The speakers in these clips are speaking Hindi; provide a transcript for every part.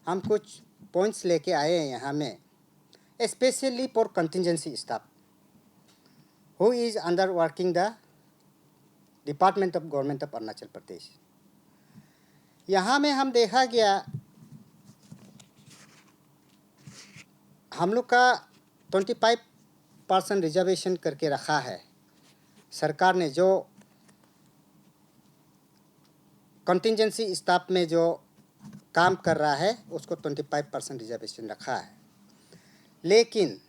हम कुछ पॉइंट्स लेके आए हैं यहाँ में, specially for contingency staff who is under working the department of government of Arunachal Pradesh. यहाँ में हम देखा गया हम लोग का 25% रिजर्वेशन करके रखा है सरकार ने। जो कंटिजेंसी स्टाफ में जो काम कर रहा है उसको 25% रिजर्वेशन रखा है, लेकिन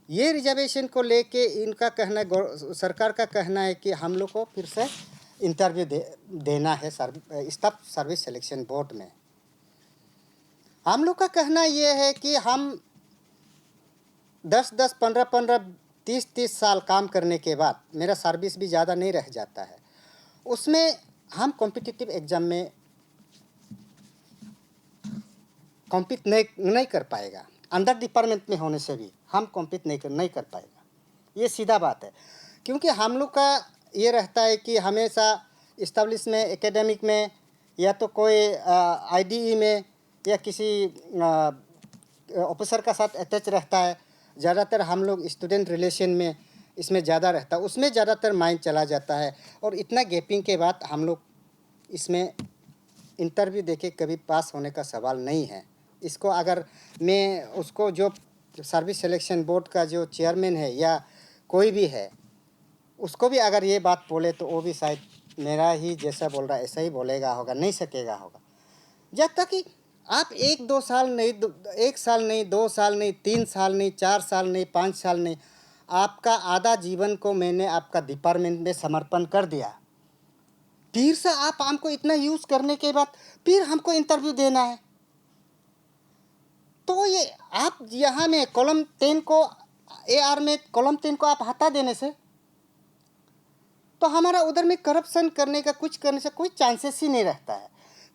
ये रिजर्वेशन को लेके इनका कहना, सरकार का कहना है कि हम लोग को फिर से इंटरव्यू देना है स्टाफ सर्विस सिलेक्शन बोर्ड में। हम लोग का कहना ये है कि हम 10-10, 15-15, 30-30 साल काम करने के बाद, मेरा सर्विस भी ज़्यादा नहीं रह जाता है, उसमें हम कॉम्पिटिटिव एग्ज़ाम में कॉम्पीट नहीं कर पाएगा। अंडर डिपार्टमेंट में होने से भी हम कॉम्पीट नहीं कर पाएगा, ये सीधा बात है। क्योंकि हम लोग का ये रहता है कि हमेशा इस्टेब्लिश में, एकेडमिक में, या तो कोई आईडीई में या किसी ऑफिसर का साथ अटैच रहता है। ज़्यादातर हम लोग स्टूडेंट रिलेशन में इसमें ज़्यादा रहता है, उसमें ज़्यादातर माइंड चला जाता है। और इतना गैपिंग के बाद हम लोग इसमें इंटरव्यू देके कभी पास होने का सवाल नहीं है। इसको अगर मैं उसको, जो सर्विस सिलेक्शन बोर्ड का जो चेयरमैन है या कोई भी है, उसको भी अगर ये बात बोले तो वो भी शायद मेरा ही जैसा बोल रहा है ऐसा ही बोलेगा होगा, नहीं सकेगा होगा। जब तक कि आप 1-2 साल नहीं, 1 साल नहीं, 2 साल नहीं, 3 साल नहीं, 4 साल नहीं, 5 साल नहीं, आपका आधा जीवन को मैंने आपका डिपार्टमेंट में समर्पण कर दिया, फिर से आप हमको इतना यूज़ करने के बाद फिर हमको इंटरव्यू देना है। तो ये आप यहाँ में कॉलम 10 को, AR में कॉलम 10 को आप हटा देने से तो हमारा उधर में करप्शन करने का, कुछ करने से कोई चांसेस ही नहीं रहता है।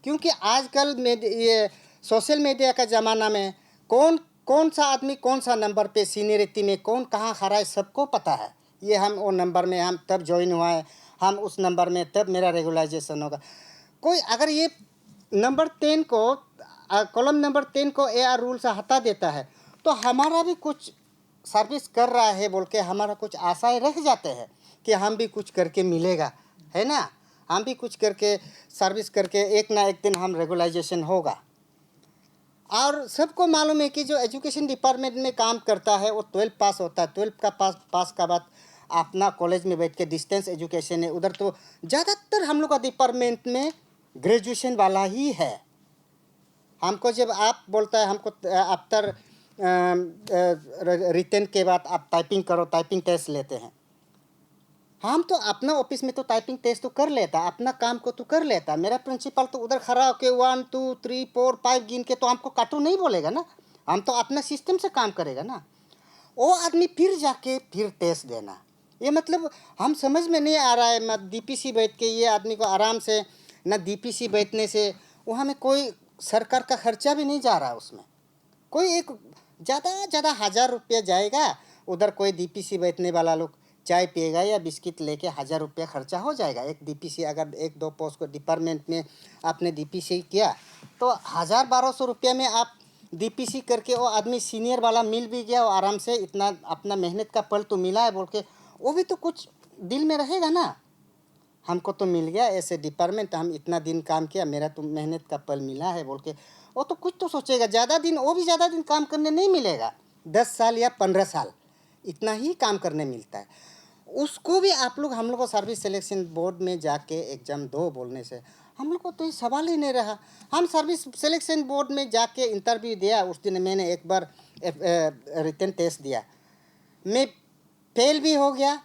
क्योंकि आजकल में ये सोशल मीडिया का ज़माना में कौन सा आदमी कौन सा नंबर पे सीनियरिटी में कौन कहाँ खड़ा है सबको पता है। ये हम वो नंबर में हम तब ज्वाइन हुआ है, हम उस नंबर में तब मेरा रेगुलाइजेशन होगा। कोई अगर ये नंबर 10 को, कॉलम नंबर 10 को AR रूल से हटा देता है तो हमारा भी कुछ सर्विस कर रहा है बोल के हमारा कुछ आशाएं रह जाते हैं कि हम भी कुछ करके मिलेगा, है ना, हम भी कुछ करके सर्विस करके एक ना एक दिन हम रेगुलाइजेशन होगा। और सबको मालूम है कि जो एजुकेशन डिपार्टमेंट में काम करता है वो 12 पास होता है। 12 का पास का बाद अपना कॉलेज में बैठ के डिस्टेंस एजुकेशन है। उधर तो ज़्यादातर हम लोग का डिपार्टमेंट में ग्रेजुएशन वाला ही है। हमको जब आप बोलता है हमको आफ्टर रिटन के बाद आप टाइपिंग करो, टाइपिंग टेस्ट लेते हैं, हम तो अपना ऑफिस में तो टाइपिंग टेस्ट तो कर लेता, अपना काम को तो कर लेता। मेरा प्रिंसिपल तो उधर खड़ा होके 1 2 3 4 5 गिन के तो हमको काटो नहीं बोलेगा ना, हम तो अपना सिस्टम से काम करेगा ना। वो आदमी फिर जाके फिर टेस्ट देना, ये मतलब हम समझ में नहीं आ रहा है। मैं DPC बैठ के ये आदमी को आराम से, ना DPC बैठने से वहाँ में कोई सरकार का खर्चा भी नहीं जा रहा है। उसमें कोई एक ज़्यादा 1000 रुपया जाएगा, उधर कोई DPC बैठने वाला लोग चाय पिएगा या बिस्किट लेके 1000 रुपया खर्चा हो जाएगा। एक DPC अगर 1-2 पोस्ट को डिपार्टमेंट में आपने DPC किया तो 1000-1200 रुपया में आप DPC करके वो आदमी सीनियर वाला मिल भी गया और आराम से इतना अपना मेहनत का फल तो मिला है बोल के वो भी तो कुछ दिल में रहेगा ना, हमको तो मिल गया ऐसे डिपार्टमेंट, हम इतना दिन काम किया, मेरा तो मेहनत का फल मिला है बोल के वो तो कुछ तो सोचेगा। ज़्यादा दिन, वो भी ज़्यादा दिन काम करने नहीं मिलेगा, 10 साल या 15 साल इतना ही काम करने मिलता है। उसको भी आप लोग, हम लोग को सर्विस सिलेक्शन बोर्ड में जाके एग्ज़ाम दो बोलने से हम लोग को तो ये सवाल ही नहीं रहा। हम सर्विस सिलेक्शन बोर्ड में जाके इंटरव्यू दिया, उस दिन मैंने एक बार रिटन टेस्ट दिया, मैं फेल भी हो गया,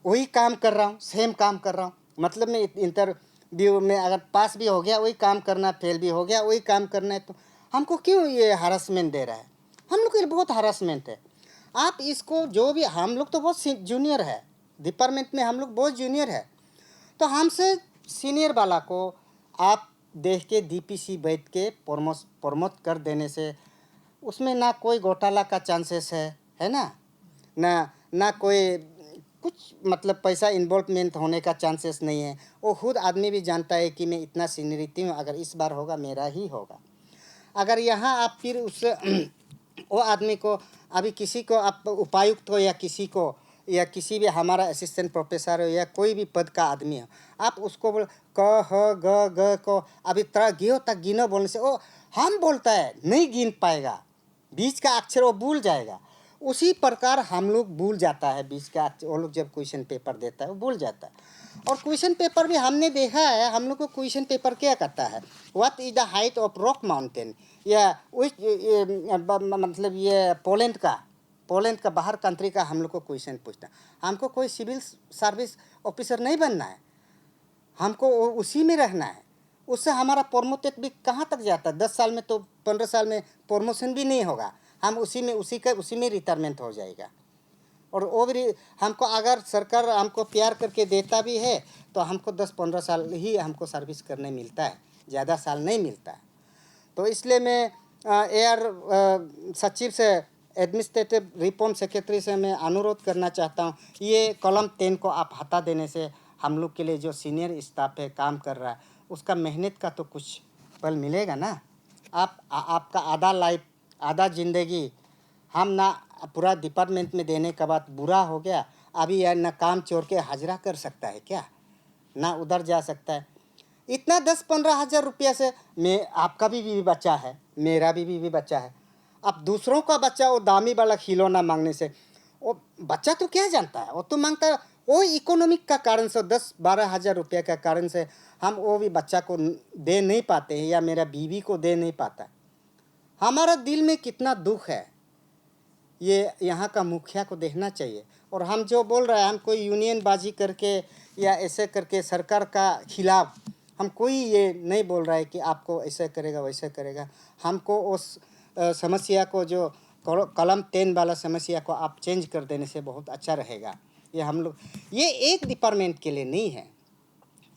वही काम कर रहा हूँ, सेम काम कर रहा हूँ। मतलब मैं इंटरव्यू में अगर पास भी हो गया वही काम करना, फेल भी हो गया वही काम करना है, तो हमको क्यों ये हरासमेंट दे रहा है? हम लोग के बहुत हरासमेंट है। आप इसको जो भी, हम लोग तो बहुत जूनियर है डिपार्टमेंट में, हम लोग बहुत जूनियर है, तो हमसे सीनियर वाला को आप देख के DPC बैठ के प्रमोट कर देने से उसमें ना कोई घोटाला का चांसेस है ना, ना कोई कुछ मतलब पैसा इन्वॉल्वमेंट होने का चांसेस नहीं है। वो खुद आदमी भी जानता है कि मैं इतना सीनियरिटी हूँ, अगर इस बार होगा मेरा ही होगा। अगर यहाँ आप फिर उस वो आदमी को, अभी किसी को आप उपायुक्त हो या किसी को, या किसी भी हमारा असिस्टेंट प्रोफेसर हो या कोई भी पद का आदमी हो, आप उसको बोल क ह ग ग को अभी तरह गियो तक गिनो बोलने से वो हम बोलता है नहीं गिन पाएगा, बीच का अक्षर वो भूल जाएगा। उसी प्रकार हम लोग भूल जाता है बीच का अक्षर, वो लोग जब क्वेश्चन पेपर देता है वो भूल जाता है। और क्वेश्चन पेपर भी हमने देखा है, हम लोग को क्वेश्चन पेपर क्या करता है, what is the height of rock mountain, या मतलब ये पोलैंड का बाहर कंट्री का हम लोग को क्वेश्चन पूछता है। हमको कोई सिविल सर्विस ऑफिसर नहीं बनना है, हमको उसी में रहना है। उससे हमारा प्रोमोटेड भी कहाँ तक जाता है, 10 साल में तो 15 साल में प्रमोशन भी नहीं होगा, हम उसी में रिटायरमेंट हो जाएगा। और वो भी हमको अगर सरकार हमको प्यार करके देता भी है तो हमको 10-15 साल ही हमको सर्विस करने मिलता है, ज़्यादा साल नहीं मिलता है। तो इसलिए मैं सचिव से, एडमिनिस्ट्रेटिव रिफॉर्म सेक्रेटरी से मैं अनुरोध करना चाहता हूँ, ये कॉलम 10 को आप हटा देने से हम लोग के लिए जो सीनियर स्टाफ है काम कर रहा है उसका मेहनत का तो कुछ फल मिलेगा ना। आपका आधा लाइफ, आधा ज़िंदगी हम ना पूरा डिपार्टमेंट में देने के बाद बुरा हो गया, अभी यार ना काम छोड़ के हाजिरा कर सकता है क्या, ना उधर जा सकता है। इतना 10-15 हज़ार रुपया से मैं, आपका भी बच्चा है, मेरा भी बच्चा है। अब दूसरों का बच्चा वो दामी वाला खिलौना मांगने से, वो बच्चा तो क्या जानता है, वो तो मांगता है वो इकोनॉमिक का कारण से 10-12 हज़ार रुपये का कारण से हम वो भी बच्चा को दे नहीं पाते हैं, या मेरा बीवी को दे नहीं पाता। हमारा दिल में कितना दुख है, ये यहाँ का मुखिया को देखना चाहिए। और हम जो बोल रहे हैं, हम कोई यूनियन बाजी करके या ऐसे करके सरकार का खिलाफ हम कोई ये नहीं बोल रहा है कि आपको ऐसे करेगा वैसे करेगा। हमको उस समस्या को, जो कलम 10 वाला समस्या को आप चेंज कर देने से बहुत अच्छा रहेगा। ये हम लोग, ये एक डिपार्टमेंट के लिए नहीं है,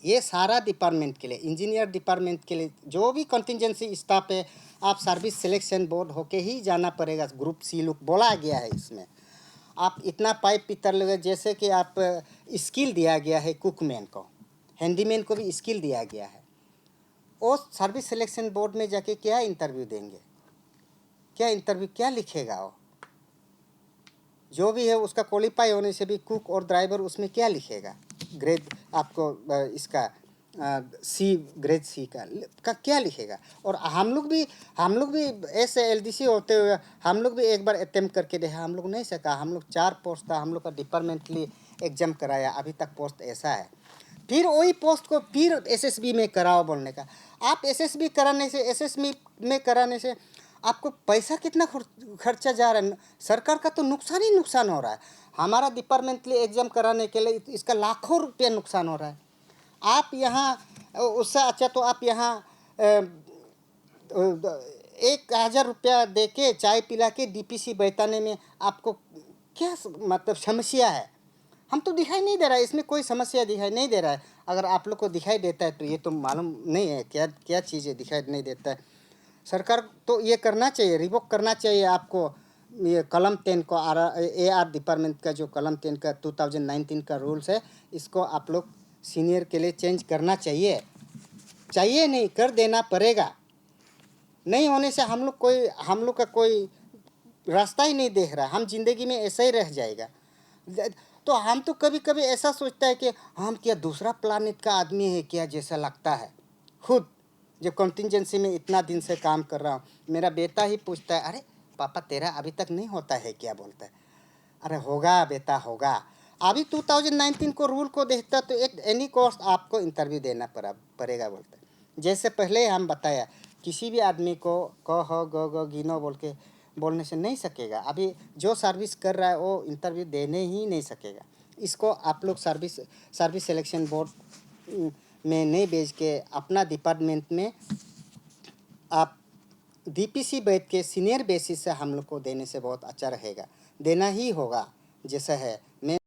ये सारा डिपार्टमेंट के लिए, इंजीनियर डिपार्टमेंट के लिए जो भी कंटिजेंसी स्टाफ है, आप सर्विस सिलेक्शन बोर्ड होके ही जाना पड़ेगा। ग्रुप सी लोग बोला गया है इसमें, आप इतना पाइप पितर लगे, जैसे कि आप स्किल दिया गया है कुकमैन को, हैंडीमैन को भी स्किल दिया गया है। वो सर्विस सिलेक्शन बोर्ड में जाके क्या इंटरव्यू देंगे, क्या लिखेगा, वो जो भी है उसका क्वालिफाई होने से भी कुक और ड्राइवर उसमें क्या लिखेगा, ग्रेड आपको इसका सी, ग्रेड सी का क्या लिखेगा। और हम लोग भी ऐसे एलडीसी होते हुए हम लोग भी एक बार अटेम्प्ट करके देखा, हम लोग नहीं सका। हम लोग 4 पोस्ट था, हम लोग का डिपार्टमेंटली एग्जाम कराया, अभी तक पोस्ट ऐसा है। फिर वही पोस्ट को फिर एसएसबी में कराओ बोलने का। आप एसएसबी में कराने से आपको पैसा कितना खर्चा जा रहा है, सरकार का तो नुकसान ही नुकसान हो रहा है। हमारा डिपार्टमेंटली एग्जाम कराने के लिए इसका लाखों रुपया नुकसान हो रहा है। आप यहाँ उससे अच्छा तो आप यहाँ 1,000 रुपया दे के चाय पिला के डीपीसी बैठाने में आपको क्या मतलब समस्या है। हम तो दिखाई नहीं दे रहा है, इसमें कोई समस्या दिखाई नहीं दे रहा है। अगर आप लोग को दिखाई देता है तो ये तो मालूम नहीं है क्या क्या चीज़ है दिखाई नहीं देता है। सरकार तो ये करना चाहिए, रिवोक करना चाहिए आपको। ये कलम 10 को AR डिपार्टमेंट का जो कलम 10 का 2019 का रूल्स है, इसको आप लोग सीनियर के लिए चेंज करना चाहिए नहीं, कर देना पड़ेगा। नहीं होने से हम लोग का कोई रास्ता ही नहीं देख रहा, हम जिंदगी में ऐसा ही रह जाएगा। तो हम तो कभी कभी ऐसा सोचता है कि हम क्या दूसरा प्लानिट का आदमी है क्या, जैसा लगता है खुद। जो कंटिजेंसी में इतना दिन से काम कर रहा हूँ, मेरा बेटा ही पूछता है, अरे पापा तेरा अभी तक नहीं होता है क्या, बोलता है। अरे होगा बेटा होगा। अभी 2019 को रूल को देखता तो एक एनी कॉस्ट आपको इंटरव्यू देना पड़ेगा बोलता है। जैसे पहले हम बताया, किसी भी आदमी को क ह ग ग गिनो बोलने से नहीं सकेगा। अभी जो सर्विस कर रहा है वो इंटरव्यू देने ही नहीं सकेगा। इसको आप लोग सर्विस सिलेक्शन बोर्ड में नहीं भेज के अपना डिपार्टमेंट में आप डीपीसी बैठ के सीनियर बेसिस से हम लोग को देने से बहुत अच्छा रहेगा। देना ही होगा जैसा है। मैं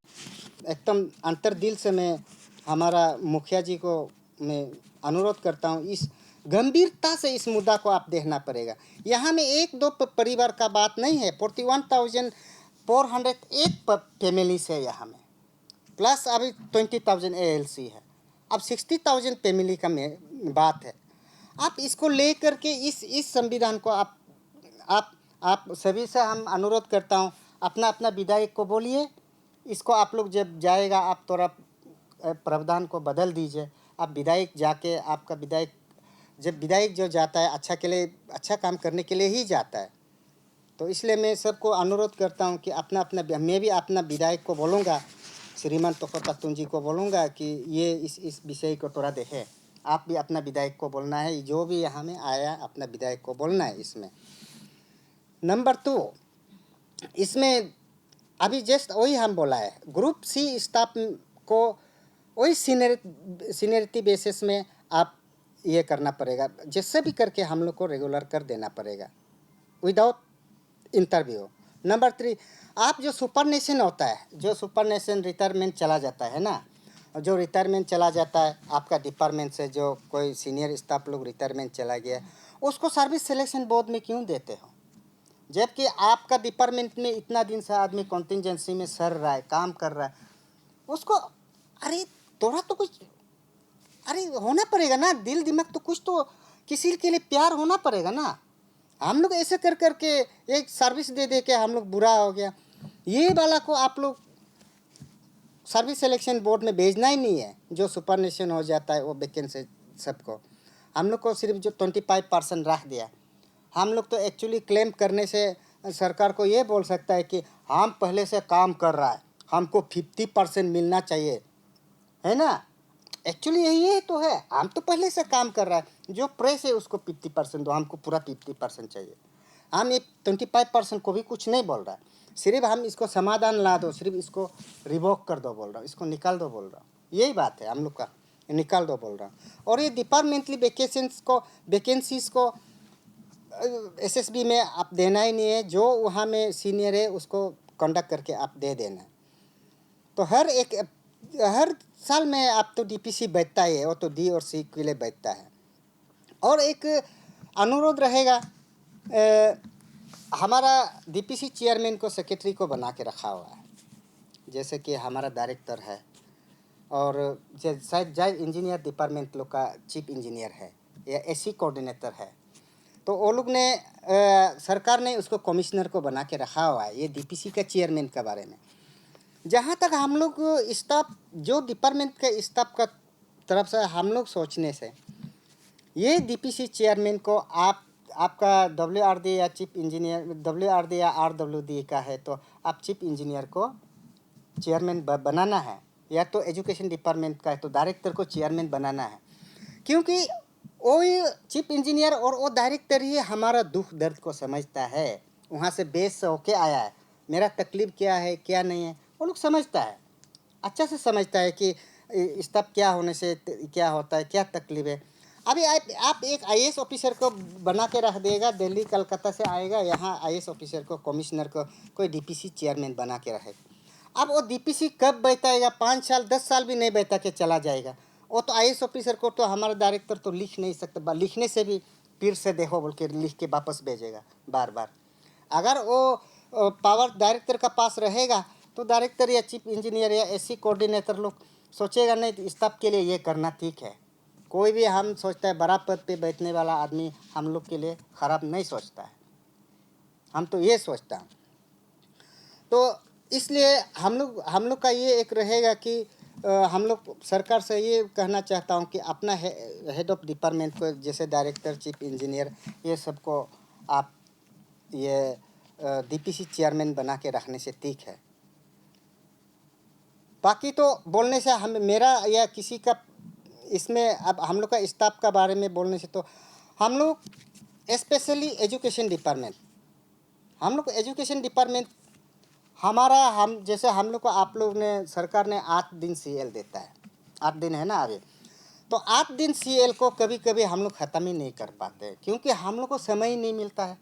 एकदम अंतर्दिल से मैं हमारा मुखिया जी को मैं अनुरोध करता हूँ, इस गंभीरता से इस मुद्दा को आप देखना पड़ेगा। यहाँ में 1-2 परिवार का बात नहीं है, 41,408 फैमिलीज है यहाँ में। प्लस अभी 20,000 ALC है। अब 60,000 फैमिली का बात है। आप इसको ले करके इस संविधान को आप सभी से हम अनुरोध करता हूँ, अपना अपना विधायक को बोलिए, इसको आप लोग जब जाएगा आप थोड़ा प्रावधान को बदल दीजिए। आप विधायक जाके, आपका विधायक जब विधायक जो जाता है अच्छा के लिए, अच्छा काम करने के लिए ही जाता है। तो इसलिए मैं सबको अनुरोध करता हूँ कि अपना अपना, मैं भी अपना विधायक को बोलूँगा, श्रीमान तोको तत्तुन जी को बोलूँगा कि ये इस विषय को थोड़ा देखें। आप भी अपना विधायक को बोलना है, जो भी यहाँ में आया अपना विधायक को बोलना है इसमें। नंबर 2, इसमें अभी जस्ट वही हम बोला है, ग्रुप सी स्टाफ को वही सीनियरिटी बेसिस में आप ये करना पड़ेगा, जिससे भी करके हम लोग को रेगुलर कर देना पड़ेगा विदाउट इंटरव्यू। नंबर 3, आप जो सुपरनेशन होता है, जो सुपरनेशन रिटायरमेंट चला जाता है ना, जो रिटायरमेंट चला जाता है आपका डिपार्टमेंट से, जो कोई सीनियर स्टाफ लोग रिटायरमेंट चला गया, उसको सर्विस सिलेक्शन बोर्ड में क्यों देते हो? जबकि आपका डिपार्टमेंट में इतना दिन से आदमी कॉन्टिजेंसी में सर रहा है, काम कर रहा है, उसको अरे थोड़ा तो कुछ अरे होना पड़ेगा ना, दिल दिमाग तो कुछ तो किसी के लिए प्यार होना पड़ेगा ना। हम लोग ऐसे कर करके एक सर्विस दे दे के हम लोग बुरा हो गया। ये वाला को आप लोग सर्विस सिलेक्शन बोर्ड में भेजना ही नहीं है। जो सुपरनेशन हो जाता है वो वैकेंसी सबको, हम लोग को सिर्फ जो 25% रख दिया। हम लोग तो एक्चुअली क्लेम करने से सरकार को ये बोल सकता है कि हम पहले से काम कर रहा है, हमको 50% मिलना चाहिए, है ना। एक्चुअली यही तो है, हम तो पहले से काम कर रहा है, जो प्रेस है उसको 50% दो, हमको पूरा 50% चाहिए। हम ये 25% को भी कुछ नहीं बोल रहा है, सिर्फ हम इसको समाधान ला दो, सिर्फ इसको रिवोक कर दो बोल रहा हूँ, इसको निकाल दो बोल रहा हूँ, यही बात है हम लोग का, निकाल दो बोल रहा हूँ। और ये डिपार्टमेंटली वैकेंसीज को SSB में आप देना ही नहीं है, जो वहाँ में सीनियर है उसको कंडक्ट करके आप दे देना। तो हर साल में आप तो DPC बैठता ही है, वो तो D और C के लिए बैठता है। और एक अनुरोध रहेगा, हमारा DPC चेयरमैन को सेक्रेटरी को बना के रखा हुआ है, जैसे कि हमारा डायरेक्टर है, और शायद जाए इंजीनियर डिपार्टमेंट लोग का चीफ इंजीनियर है या SC कोऑर्डिनेटर है। तो वो लोग ने सरकार ने उसको कमिश्नर को बना के रखा हुआ है, ये DPC का चेयरमैन के बारे में। जहाँ तक हम लोग स्टाफ, जो डिपार्टमेंट का स्टाफ का तरफ से हम लोग सोचने से, ये DPC चेयरमैन को आपका WRD या चीफ इंजीनियर, WRD या RWD का है तो आप चीफ इंजीनियर को चेयरमैन बनाना है, या तो एजुकेशन डिपार्टमेंट का है तो डायरेक्टर को चेयरमैन बनाना है। क्योंकि वो चीफ इंजीनियर और वो डायरेक्टर ही हमारा दुख दर्द को समझता है, वहाँ से बेस से होके आया है, मेरा तकलीफ क्या है क्या नहीं है वो लोग समझता है, अच्छा से समझता है कि स्टाफ क्या होने से क्या होता है, क्या तकलीफ है। अभी आप एक IAS ऑफिसर को बना के रख देगा, दिल्ली कलकत्ता से आएगा यहाँ, IAS ऑफिसर को, कमिश्नर को कोई DPC चेयरमैन बना के रखेगा। अब वो DPC कब बैठाएगा? 5 साल 10 साल भी नहीं बैठा के चला जाएगा। वो तो IAS ऑफिसर को तो हमारा डायरेक्टर तो लिख नहीं सकता, लिखने से भी फिर से देखो बोल के लिख के वापस भेजेगा बार बार। अगर वो पावर डायरेक्टर का पास रहेगा तो डायरेक्टर या चीफ इंजीनियर या SC कोऑर्डिनेटर लोग सोचेगा नहीं स्टाफ के लिए ये करना ठीक है। कोई भी हम सोचता है बड़ा पद पे बैठने वाला आदमी हम लोग के लिए ख़राब नहीं सोचता है, हम तो ये सोचता हूँ। तो इसलिए हम लोग का ये एक रहेगा कि हम लोग सरकार से ये कहना चाहता हूँ कि अपना हेड ऑफ डिपार्टमेंट को, जैसे डायरेक्टर, चीफ इंजीनियर, ये सबको आप ये DPC चेयरमैन बना के रखने से ठीक है। बाकी तो बोलने से हम, मेरा या किसी का इसमें, अब हम लोग का स्टाफ का बारे में बोलने से तो हम लोग स्पेशली एजुकेशन डिपार्टमेंट, हम लोग एजुकेशन डिपार्टमेंट हमारा, हम जैसे हम लोग को आप लोग ने, सरकार ने 8 दिन CL देता है, 8 दिन है ना अभी, तो 8 दिन CL को कभी कभी हम लोग ख़त्म ही नहीं कर पाते, क्योंकि हम लोग को समय ही नहीं मिलता है।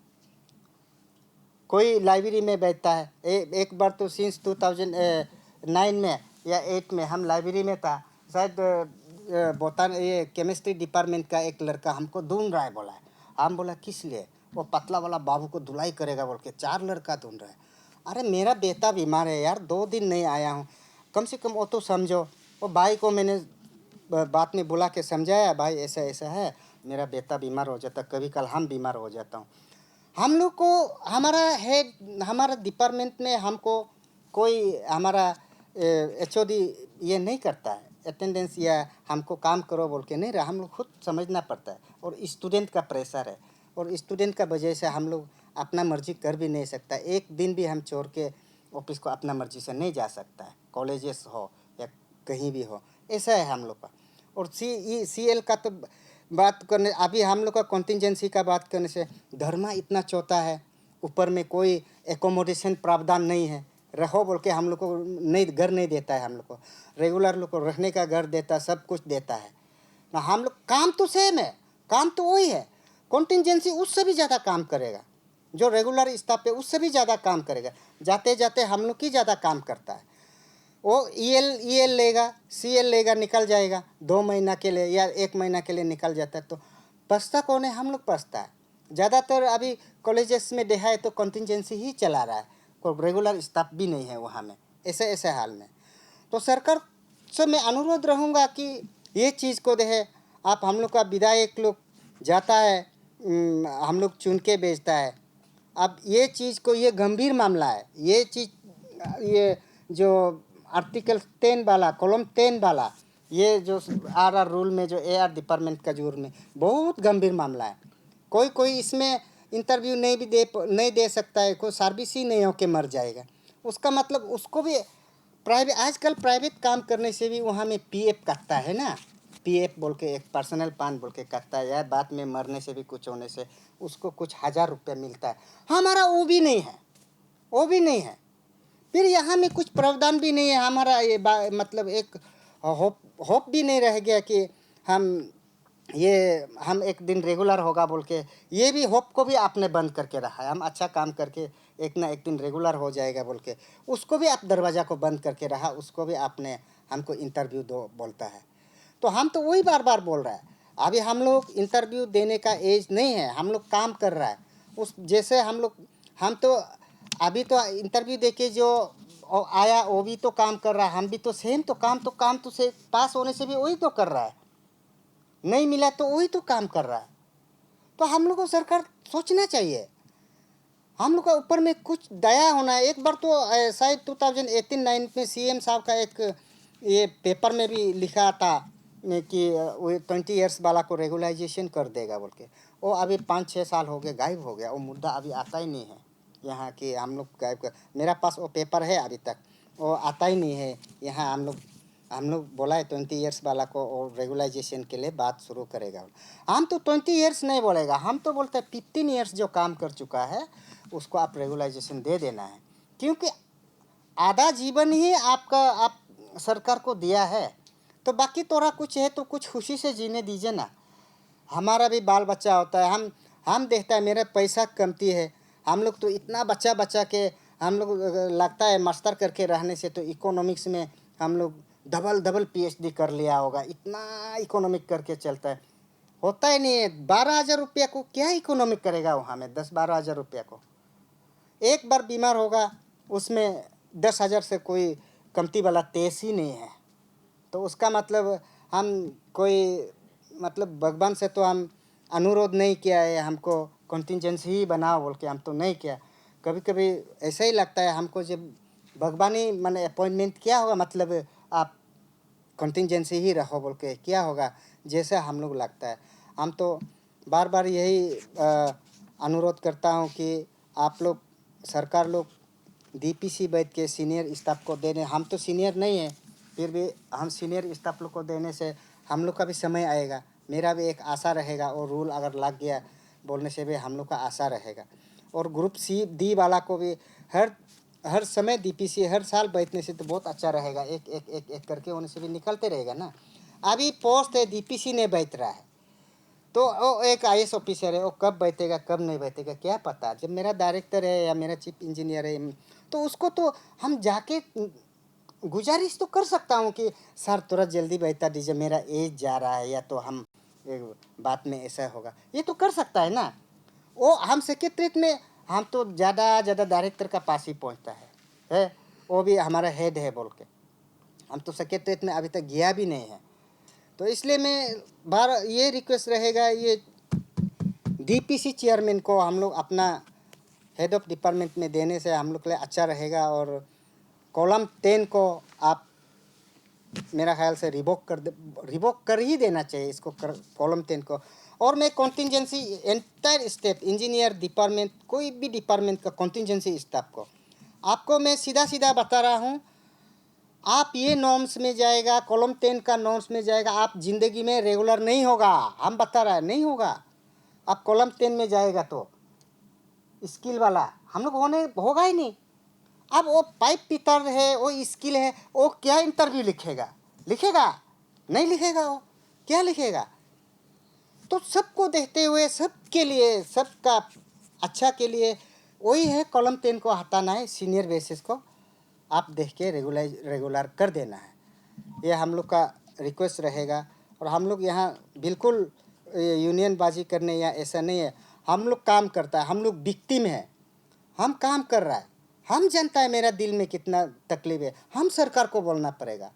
कोई लाइब्रेरी में बैठता है, एक बार तो सिंस 2009 में या 8 में हम लाइब्रेरी में था, शायद ये केमिस्ट्री डिपार्टमेंट का एक लड़का हमको ढूंढ रहा है, बोला है। हम बोला किस लिए? वो पतला वाला बाबू को धुलाई करेगा बोल के 4 लड़का ढूंढ रहा है। अरे मेरा बेटा बीमार है यार, 2 दिन नहीं आया हूँ, कम से कम वो तो समझो। वो भाई को मैंने बात में बुला के समझाया, भाई ऐसा ऐसा है, मेरा बेटा बीमार हो जाता, कभी कल हम बीमार हो जाता हूँ। हम लोग को हमारा हेड, हमारा डिपार्टमेंट में हमको कोई हमारा एचओडी ये नहीं करता है अटेंडेंस या हमको काम करो बोल के नहीं रहा। हम लोग खुद समझना पड़ता है, और स्टूडेंट का प्रेशर है, और स्टूडेंट का वजह से हम लोग अपना मर्जी कर भी नहीं सकता। एक दिन भी हम छोड़ के ऑफिस को अपना मर्जी से नहीं जा सकता है, कॉलेजेस हो या कहीं भी हो, ऐसा है हम लोग का। और CL का तो बात करने, अभी हम लोग का कॉन्टिजेंसी का बात करने से धर्मा इतना चौथा है, ऊपर में कोई एकोमोडेशन प्रावधान नहीं है। रहो बोल के हम लोग को नहीं, घर नहीं देता है। हम लोग को रेगुलर लोग को रहने का घर देता है, सब कुछ देता है ना। हम लोग काम तो सेम है, काम तो वही है। कॉन्टिजेंसी उससे भी ज़्यादा काम करेगा, जो रेगुलर स्टाफ है उससे भी ज़्यादा काम करेगा। जाते जाते हम लोग की ज़्यादा काम करता है। वो EL लेगा, CL लेगा, निकल जाएगा 2 महीना के लिए या 1 महीना के लिए निकल जाता है। तो बचता कौन है? हम लोग बचता है। ज़्यादातर अभी कॉलेजेस में देखा है तो कॉन्टिजेंसी ही चला रहा है, कोई रेगुलर स्टाफ भी नहीं है वहाँ में, ऐसे हाल में। तो सरकार से मैं अनुरोध रहूँगा कि ये चीज़ को देखे। आप हम लोग का विधायक लोग जाता है, हम लोग चुन के भेजता है। अब ये चीज़ को, ये गंभीर मामला है। ये चीज़, ये जो आर्टिकल 10 वाला, कॉलम 10 वाला, ये जो RR रूल में जो AR डिपार्टमेंट का जुर्म में बहुत गंभीर मामला है। कोई इसमें इंटरव्यू नहीं दे सकता है, कोई सर्विस ही नहीं होके मर जाएगा। उसका मतलब उसको भी प्राइवेट, आजकल प्राइवेट काम करने से भी वहाँ में PF कटता है ना, PF बोल के एक पर्सनल पान बोल के कटता है। यार बाद में मरने से भी कुछ होने से उसको कुछ 1000 रुपये मिलता है। हमारा वो भी नहीं है, वो भी नहीं है। फिर यहाँ में कुछ प्रावधान भी नहीं है। हमारा ये मतलब एक होप भी नहीं रह गया कि हम एक दिन रेगुलर होगा बोल के। ये भी होप को भी आपने बंद करके रखा है। हम अच्छा काम करके एक ना एक दिन रेगुलर हो जाएगा बोल के, उसको भी आप दरवाज़ा को बंद करके रहा। उसको भी आपने हमको इंटरव्यू दो बोलता है। तो हम तो वही बार बार बोल रहा है, अभी हम लोग इंटरव्यू देने का एज नहीं है, हम लोग काम कर रहा है। उस जैसे हम तो अभी तो इंटरव्यू देके जो आया वो भी तो काम कर रहा है, हम भी तो सेम तो काम तो से पास होने से भी वही तो कर रहा है, नहीं मिला तो वही तो काम कर रहा है। तो हम लोग को सरकार सोचना चाहिए, हम लोग का ऊपर में कुछ दया होना है। एक बार तो शायद 2018-19 में CM साहब का एक ये पेपर में भी लिखा था कि वो 20 ईयर्स वाला को रेगुलाइजेशन कर देगा बोल के। वो अभी 5-6 साल हो गए, गायब हो गया वो मुद्दा, अभी आता ही नहीं है यहाँ कि हम लोग गायब कर। मेरा पास वो पेपर है, अभी तक वो आता ही नहीं है यहाँ। हम लोग बोला है 20 ईयर्स वाला को और रेगुलाइजेशन के लिए बात शुरू करेगा। हम तो 20 ईयर्स नहीं बोलेगा, हम तो बोलते हैं 15 ईयर्स जो काम कर चुका है उसको आप रेगुलाइजेशन दे देना है। क्योंकि आधा जीवन ही आप सरकार को दिया है, तो बाकी थोड़ा कुछ है तो कुछ खुशी से जीने दीजिए ना। हमारा भी बाल बच्चा होता है, हम देखता है मेरा पैसा कमती है। हम लोग तो इतना बच्चा के हम लोग लगता है मास्टर करके रहने से तो इकोनॉमिक्स में हम लोग डबल PhD कर लिया होगा, इतना इकोनॉमिक करके चलता है। होता ही नहीं है। 12,000 रुपया को क्या इकोनॉमिक करेगा वहाँ में? 10-12 हज़ार रुपया को एक बार बीमार होगा, उसमें 10,000 से कोई कमती वाला तेज ही नहीं है। तो उसका मतलब हम कोई मतलब भगवान से तो हम अनुरोध नहीं किया है हमको कॉन्टिजेंसी ही बनाओ बोल के, हम तो नहीं किया। कभी कभी ऐसा ही लगता है हमको, जब भगवान ही मैंने अपॉइंटमेंट किया होगा मतलब आप कॉन्टिजेंसी ही रहो बोल के क्या होगा, जैसे हम लोग लगता है। हम तो बार बार यही अनुरोध करता हूँ कि आप लोग सरकार लोग DPC बैठ के सीनियर स्टाफ को देने, हम तो सीनियर नहीं है फिर भी हम सीनियर स्टाफ लोग को देने से हम लोग का भी समय आएगा, मेरा भी एक आशा रहेगा। और रूल अगर लग गया बोलने से भी हम लोग का आशा रहेगा। और ग्रुप D वाला को भी हर समय DPC हर साल बैठने से तो बहुत अच्छा रहेगा। एक करके होने से भी निकलते रहेगा ना। अभी पोस्ट है DPC नहीं बैठ रहा है, तो वो एक IAS ऑफिसर है, वो कब बैठेगा कब नहीं बैठेगा क्या पता। जब मेरा डायरेक्टर है या मेरा चीफ इंजीनियर है तो उसको तो हम जाके गुजारिश तो कर सकता हूँ कि सर थोड़ा जल्दी बैठा दीजिए, मेरा एज जा रहा है, या तो हम बात में ऐसा होगा, ये तो कर सकता है ना। वो हम सेक्रेटरीट में हम तो ज़्यादा डायरेक्टर का पास ही पहुँचता है वो भी हमारा हेड है बोल के। हम तो सेक्रेटरीट में अभी तक गया भी नहीं है। तो इसलिए मैं बार ये रिक्वेस्ट रहेगा, ये डीपीसी चेयरमैन को हम लोग अपना हेड ऑफ डिपार्टमेंट में देने से हम लोग के लिए अच्छा रहेगा। और कॉलम 10 को आप मेरा ख्याल से रिवोक कर ही देना चाहिए इसको, कॉलम 10 को। और मैं contingency entire state engineer department, कोई भी डिपार्टमेंट का कॉन्टीजेंसी स्टाफ को आपको मैं सीधा सीधा बता रहा हूँ, आप ये नॉर्म्स में जाएगा, कॉलम 10 का नॉर्म्स में जाएगा, आप ज़िंदगी में रेगुलर नहीं होगा। हम बता रहे हैं नहीं होगा। आप कॉलम 10 में जाएगा तो स्किल वाला हम लोग होगा ही नहीं। अब वो पाइप पिटर है, वो स्किल है, वो क्या इंटरव्यू लिखेगा? नहीं लिखेगा। वो क्या लिखेगा? तो सबको देखते हुए, सबके लिए, सबका अच्छा के लिए वही है, कॉलम 10 को हटाना है। सीनियर बेसिस को आप देख के रेगुलर कर देना है। ये हम लोग का रिक्वेस्ट रहेगा। और हम लोग यहाँ बिल्कुल यूनियन बाजी करने या ऐसा नहीं है। हम लोग काम करता है, हम लोग विक्टिम है, हम काम कर रहा है, हम जानता है मेरा दिल में कितना तकलीफ है। हम सरकार को बोलना पड़ेगा।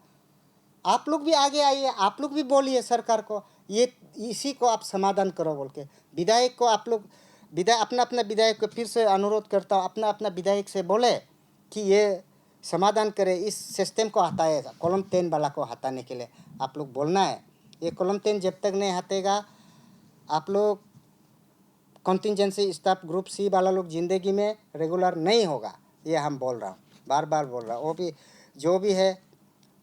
आप लोग भी आगे आइए, आप लोग भी बोलिए सरकार को, ये इसी को आप समाधान करो बोल के। विधायक को आप लोग अपना अपना विधायक को फिर से अनुरोध करता हूँ, अपना अपना विधायक से बोले कि ये समाधान करे, इस सिस्टम को हटाए, कॉलम 10 वाला को हटाने के लिए आप लोग बोलना है। ये कॉलम 10 जब तक नहीं हटेगा, आप लोग कॉन्टीजेंसी स्टाफ ग्रुप सी वाला लोग ज़िंदगी में रेगुलर नहीं होगा। ये हम बोल रहा हूँ, बार बार बोल रहा हूँ। वो भी जो भी है,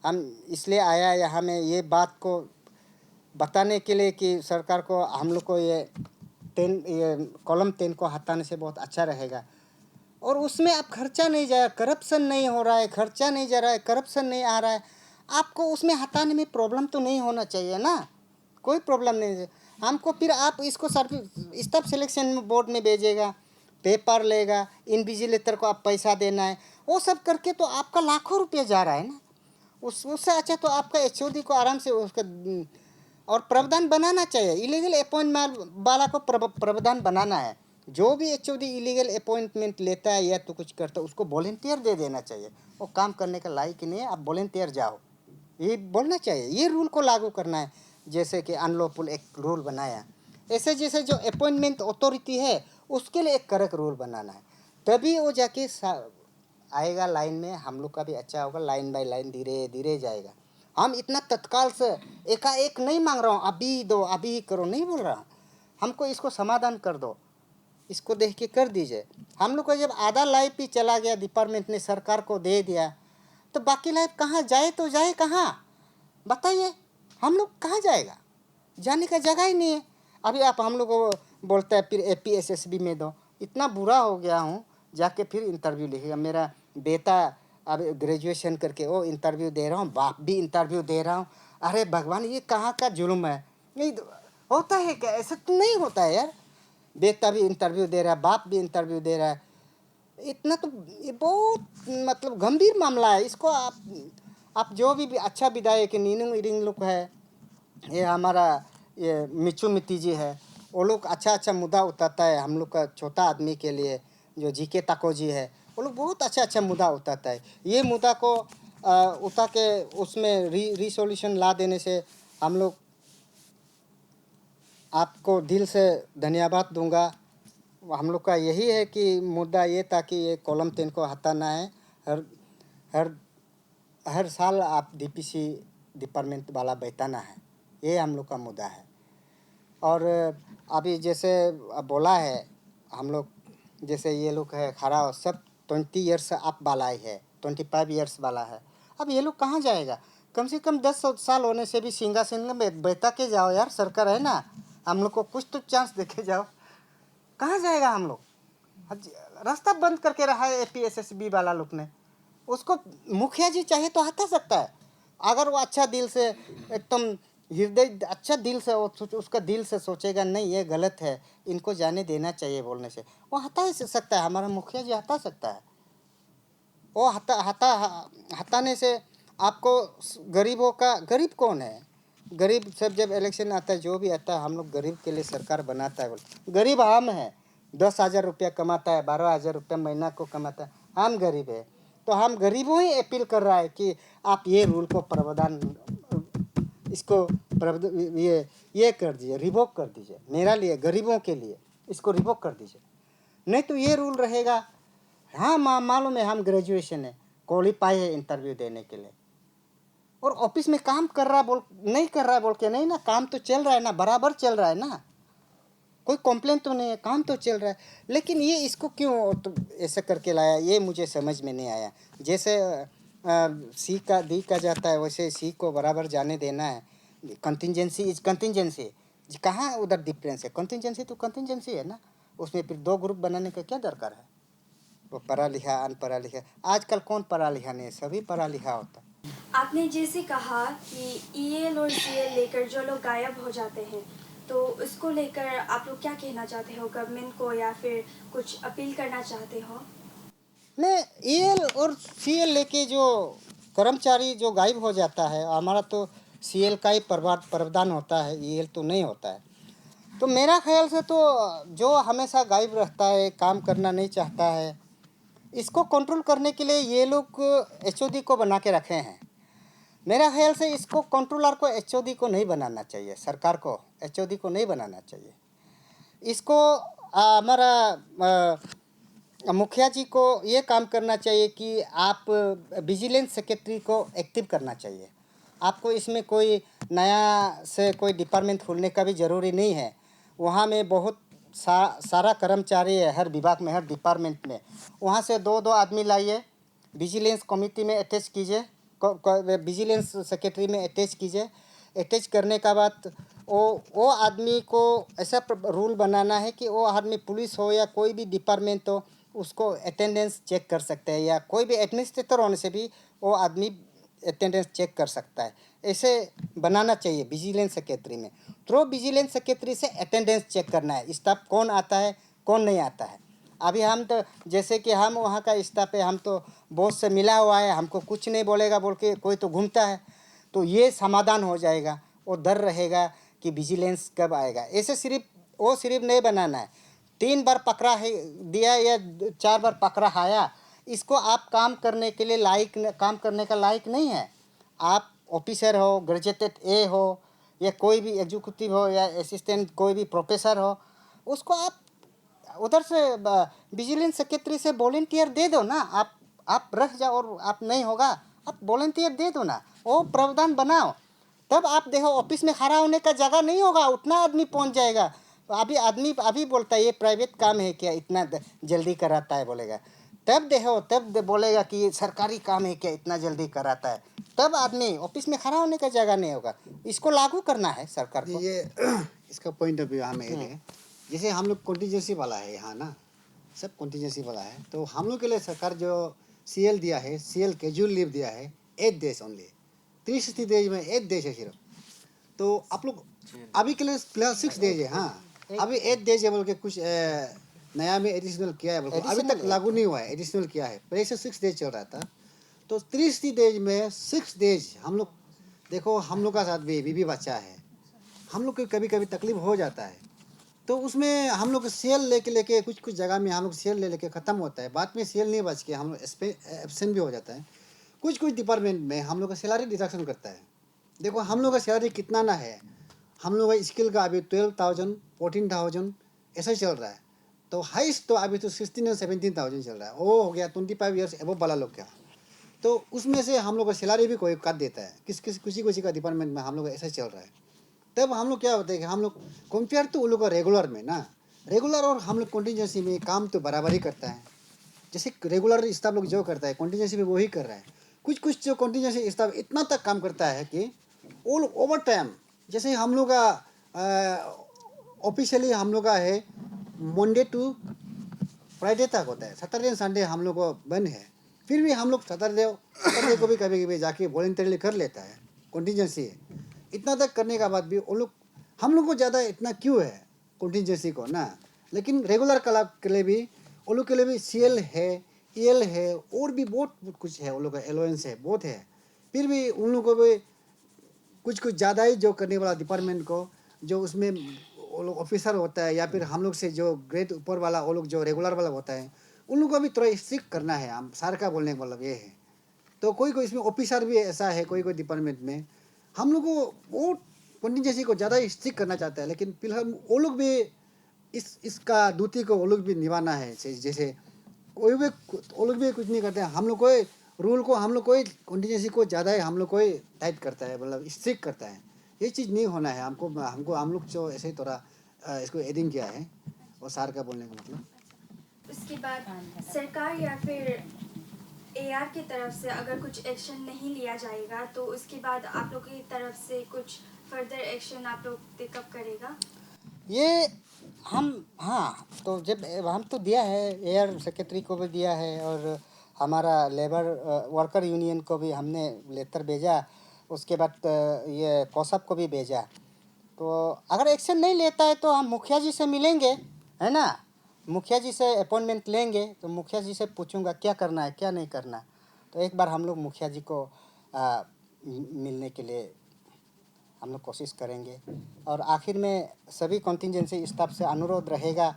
हम इसलिए आया यहाँ में ये बात को बताने के लिए कि सरकार को हम लोग को ये कॉलम 10 को हटाने से बहुत अच्छा रहेगा। और उसमें अब खर्चा नहीं जा रहा, करप्शन नहीं हो रहा है, खर्चा नहीं जा रहा है, करप्शन नहीं आ रहा है। आपको उसमें हटाने में प्रॉब्लम तो नहीं होना चाहिए ना, कोई प्रॉब्लम नहीं है। हमको फिर आप इसको सर्विस स्टाफ सिलेक्शन बोर्ड में भेजेगा, पेपर लेगा, इनविजिलेटर को आप पैसा देना है, वो सब करके तो आपका लाखों रुपये जा रहा है ना। उससे अच्छा तो आपका एचओडी को आराम से उसका और प्रावधान बनाना चाहिए। इलीगल अपॉइंटमेंट वाला को प्रावधान बनाना है। जो भी एचओडी इलीगल अपॉइंटमेंट लेता है या तो कुछ करता है, उसको वॉलंटियर दे देना चाहिए। वो काम करने का लायक नहीं है, आप वॉलंटियर जाओ, ये बोलना चाहिए। ये रूल को लागू करना है। जैसे कि अनलॉफुल एक रूल बनाया, ऐसे जैसे जो अपॉइंटमेंट अथॉरिटी है उसके लिए एक कड़क रूल बनाना है, तभी वो जाके आएगा लाइन में। हम लोग का भी अच्छा होगा, लाइन बाय लाइन धीरे धीरे जाएगा। हम इतना तत्काल से एकाएक नहीं मांग रहा हूँ, अभी दो अभी करो नहीं बोल रहा हूँ। हमको इसको समाधान कर दो, इसको देख के कर दीजिए। हम लोग को जब आधा लाइफ भी चला गया, डिपार्टमेंट ने सरकार को दे दिया, तो बाकी लाइफ कहाँ जाए? तो जाए कहाँ बताइए? हम लोग कहाँ जाएगा? जाने का जगह ही नहीं है। अभी आप हम लोग को बोलते हैं फिर APSSB में दो। इतना बुरा हो गया हूँ, जाके फिर इंटरव्यू लिखेगा। मेरा बेटा अब ग्रेजुएशन करके वो इंटरव्यू दे रहा हूँ, बाप भी इंटरव्यू दे रहा हूँ। अरे भगवान, ये कहाँ का जुल्म है? नहीं होता है क्या? ऐसा तो नहीं होता है यार। बेटा भी इंटरव्यू दे रहा है, बाप भी इंटरव्यू दे रहा है। इतना तो ये बहुत मतलब गंभीर मामला है। इसको आप जो भी अच्छा विधायक नीनू इरिंग लोग है, ये हमारा ये मिचू मिट्टी जी है, वो लोग अच्छा अच्छा मुद्दा उठाता है हम लोग का छोटा आदमी के लिए। जो जीके ताको जी है, वो लोग बहुत अच्छा अच्छा मुद्दा उठाता है। ये मुद्दा को उठा के उसमें रिसोल्यूशन ला देने से हम लोग आपको दिल से धन्यवाद दूंगा। हम लोग का यही है कि मुद्दा ये था कि ये कॉलम 10 को हटाना है। हर हर हर साल आप DPC डिपार्टमेंट वाला बैठाना है, ये हम लोग का मुद्दा है। और अभी जैसे बोला है हम लोग, जैसे ये लोग है खड़ा सब 20 ईयर्स अप वाला ही है, 25 ईयर्स वाला है। अब ये लोग कहाँ जाएगा? कम से कम 10 साल होने से भी सिंहासन में बैठा के जाओ यार, सरकार है ना, हम लोग को कुछ तो चांस देके जाओ। कहाँ जाएगा हम लोग? रास्ता बंद करके रहा है APSSB वाला लोग ने। उसको मुखिया जी चाहे तो हटा सकता है, अगर वो अच्छा दिल से एकदम हृदय अच्छा दिल से उसका दिल से सोचेगा नहीं ये गलत है, इनको जाने देना चाहिए बोलने से, वो हटा सकता है। हमारा मुखिया जी हटा सकता है। वो हटाने से आपको गरीबों का, गरीब कौन है? गरीब सब जब इलेक्शन आता है, जो भी आता है, हम लोग गरीब के लिए सरकार बनाता है। बोल गरीब हम हैं, 10,000 रुपया कमाता है, 12,000 रुपया महीना को कमाता है, हम गरीब है। तो हम गरीबों ही अपील कर रहा है कि आप ये रूल को प्रावधान इसको ये कर दीजिए, रिवोक कर दीजिए, मेरा लिए गरीबों के लिए इसको रिवोक कर दीजिए। नहीं तो ये रूल रहेगा, हाँ मालूम है हम ग्रेजुएशन है, क्वालिफाई है इंटरव्यू देने के लिए, और ऑफिस में काम कर रहा बोल नहीं कर रहा बोल के नहीं ना, काम तो चल रहा है ना, बराबर चल रहा है ना, कोई कंप्लेन तो नहीं है, काम तो चल रहा है। लेकिन ये इसको क्यों तो ऐसा करके लाया, ये मुझे समझ में नहीं आया। जैसे सी का दी का जाता है वैसे सी को बराबर जाने देना है। कंटिजेंसी इज कंटिजेंसी, कहाँ उधर डिफरेंस है? कंटिजेंसी तो कंटिजेंसी है ना, उसमें फिर दो ग्रुप बनाने का क्या दरकार है? वो पढ़ा लिखा अनपढ़ा लिखा, आजकल कौन पढ़ा लिखा नहीं है, सभी पढ़ा लिखा होता। आपने जैसे कहा कि ईएल और सीएल लेकर जो लोग गायब हो जाते हैं, तो उसको लेकर आप लोग क्या कहना चाहते हो गवर्नमेंट को, या फिर कुछ अपील करना चाहते हो? नहीं, ईएल और सीएल लेके जो कर्मचारी जो गायब हो जाता है, हमारा तो सीएल का ही प्रावधान होता है, ईएल तो नहीं होता है। तो मेरा ख्याल से तो जो हमेशा गायब रहता है, काम करना नहीं चाहता है, इसको कंट्रोल करने के लिए ये लोग एचओडी को बना के रखे हैं। मेरा ख्याल से इसको कंट्रोलर को एचओडी को नहीं बनाना चाहिए, सरकार को एचओडी को नहीं बनाना चाहिए। इसको हमारा मुखिया जी को ये काम करना चाहिए कि आप विजिलेंस सेक्रेटरी को एक्टिव करना चाहिए। आपको इसमें कोई नया से कोई डिपार्टमेंट खोलने का भी ज़रूरी नहीं है। वहाँ में बहुत सारा कर्मचारी है, हर विभाग में, हर डिपार्टमेंट में। वहाँ से दो दो आदमी लाइए, विजिलेंस कमेटी में अटैच कीजिए, विजिलेंस सेक्रेटरी में अटैच कीजिए। अटैच करने का बाद वो आदमी को ऐसा रूल बनाना है कि वो आदमी पुलिस हो या कोई भी डिपार्टमेंट हो, उसको अटेंडेंस चेक कर सकते हैं, या कोई भी एडमिनिस्ट्रेटर होने से भी वो आदमी अटेंडेंस चेक कर सकता है। ऐसे बनाना चाहिए विजिलेंस सेक्रेटरी में। थ्रू विजिलेंस सेक्रेटरी से अटेंडेंस चेक करना है, स्टाफ कौन आता है कौन नहीं आता है। अभी हम तो जैसे कि हम वहाँ का स्टाफ है, हम तो बॉस से मिला हुआ है, हमको कुछ नहीं बोलेगा बोल के कोई तो घूमता है, तो ये समाधान हो जाएगा। वो डर रहेगा कि विजिलेंस कब आएगा। ऐसे सिर्फ नहीं बनाना है, 3 बार पकड़ा है दिया या 4 बार पकड़ा आया, इसको आप काम करने के लिए लायक, काम करने का लायक नहीं है। आप ऑफिसर हो, ग्रेजुएटेड ए हो, या कोई भी एग्जीक्यूटिव हो, या असिस्टेंट कोई भी प्रोफेसर हो, उसको आप उधर से विजिलेंस सेक्रेटरी से वॉलंटियर दे दो ना। आप रह जाओ और आप नहीं होगा, आप वॉलंटियर दे दो ना, वो प्रावधान बनाओ। तब आप देखो ऑफिस में खड़ा होने का जगह नहीं होगा, उतना आदमी पहुंच जाएगा। अभी आदमी अभी बोलता है ये प्राइवेट काम है क्या, इतना जल्दी कराता है बोलेगा। तब देखो तब बोलेगा कि सरकारी काम है क्या, इतना जल्दी कराता है। तब आदमी ऑफिस में खड़ा होने का जगह नहीं होगा। इसको लागू करना है सरकार को। ये इसका पॉइंट ऑफ व्यू हमें ये है, जैसे हम लोग कॉन्टीजेंसी वाला है यहाँ ना, सब कॉन्टीजेंसी वाला है, तो हम लोग के लिए सरकार जो सीएल दिया है, सीएल कैजुअल लीव दिया है 8 डेज ओनली, 360 डेज में 8 डेज है सिर्फ। तो आप लोग अभी के लिए फिलहाल 6 डेज है। हाँ, अभी 8 डेज है बोल के कुछ नया में एडिशनल किया है बोल के, अभी तक लागू नहीं हुआ है, एडिशनल किया है, पहले से 6 डेज चल रहा था। तो 360 डेज में 6 डेज हम लोग देखो, हम लोग का साथ भी बीबी बच्चा है, हम लोग को कभी कभी तकलीफ हो जाता है, तो उसमें हम लोग सेल लेके कुछ जगह में हम लोग सेल लेके ख़त्म होता है, बाद में सेल नहीं बच के हम लोग एब्सेंट भी हो जाता है। कुछ डिपार्टमेंट में हम लोग का सैलरी डिडक्शन करता है। देखो हम लोग का सैलरी कितना ना है, हम लोग का स्किल का अभी 12,000 14,000 ऐसा चल रहा है। तो हाइस्ट तो अभी तो 16 और 17,000 चल रहा है, वो हो गया 25 ईयर्स एबव वाला लोग क्या। तो उसमें से हम लोग का सैलरी भी कोई काट देता है, किसी का डिपार्टमेंट में हम लोग ऐसा चल रहा है। तब हम लोग क्या होता है कि हम लोग कंपेयर तो उन लोग का रेगुलर में ना, रेगुलर और हम लोग कॉन्टीजेंसी में काम तो बराबर ही करता है। जैसे रेगुलर स्टाफ लोग जो करता है कॉन्टीजेंसी में वही कर रहा है। कुछ जो कॉन्टीजेंसी स्टाफ इतना तक काम करता है कि वो लोग ओवर टाइम, जैसे हम लोग का ऑफिशियली हम लोग का है मंडे टू फ्राइडे तक होता है, सैटरडे एंड संडे हम लोग को बंद है। फिर भी हम लोग सैटरडे को भी कभी कभी जाके वॉलंटियरली कर लेता है, कॉन्टीजेंसी है। इतना तक करने के बाद भी वो लोग, हम लोग को ज़्यादा इतना क्यों है कॉन्टीजेंसी को ना, लेकिन रेगुलर कला के लिए भी वो लोग के लिए भी सीएल है, ईएल है, और भी बहुत कुछ है, वो लोग का एलोवेंस है, बहुत है। फिर भी उन लोग को भी कुछ ज़्यादा ही जो करने वाला डिपार्टमेंट को, जो उसमें वो लोग ऑफिसर होता है या फिर हम लोग से जो ग्रेड ऊपर वाला वो लोग जो रेगुलर वाला होता है, उन लोगों को भी थोड़ा स्ट्रिक्ट करना है। हम सर का बोलने का मतलब ये है। तो कोई कोई इसमें ऑफिसर भी ऐसा है, कोई कोई डिपार्टमेंट में हम लोग को वो कंटिजेंसी को ज़्यादा स्ट्रिक्ट करना चाहता है, लेकिन फिलहाल वो लोग भी इसका ड्यूटी को वो लोग भी निभाना है। जैसे वो लोग भी कुछ नहीं करते हैं, हम लोग कोई रूल को, हम लोग कोई कंटिजेंसी को ज़्यादा है, हम लोग कोई टाइट करता है, मतलब स्ट्रिक्ट करता है। ये चीज़ नहीं होना है। हमको हमको हम लोग जो ऐसे ही थोड़ा इसको एडिंग किया है, वो सार का बोलने का मतलब। उसके बाद सरकार या फिर एआर की तरफ से अगर कुछ एक्शन नहीं लिया जाएगा तो उसके बाद आप लोग की तरफ से कुछ फर्दर एक्शन आप लोग टेकअप करेगा? ये हम, हाँ, तो जब हम तो दिया है, एयर सेक्रेटरी को भी दिया है और हमारा लेबर वर्कर यूनियन को भी हमने लेटर भेजा। उसके बाद ये कोसब को भी भेजा। तो अगर एक्शन नहीं लेता है तो हम मुखिया जी से मिलेंगे, है ना। मुखिया जी से अपॉइंटमेंट लेंगे, तो मुखिया जी से पूछूंगा क्या करना है क्या नहीं करना। तो एक बार हम लोग मुखिया जी को मिलने के लिए हम लोग कोशिश करेंगे। और आखिर में सभी कॉन्टिजेंसी स्टाफ से अनुरोध रहेगा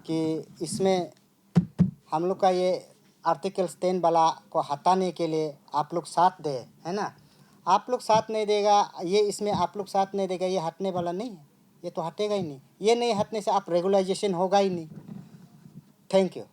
कि इसमें हम लोग का ये आर्टिकल 10 वाला को हटाने के लिए आप लोग साथ दें, है ना। आप लोग साथ नहीं देगा, ये इसमें आप लोग साथ नहीं देगा, ये हटने वाला नहीं है। ये तो हटेगा ही नहीं। ये नहीं हटने से आप रेगुलाइजेशन होगा ही नहीं। Thank you.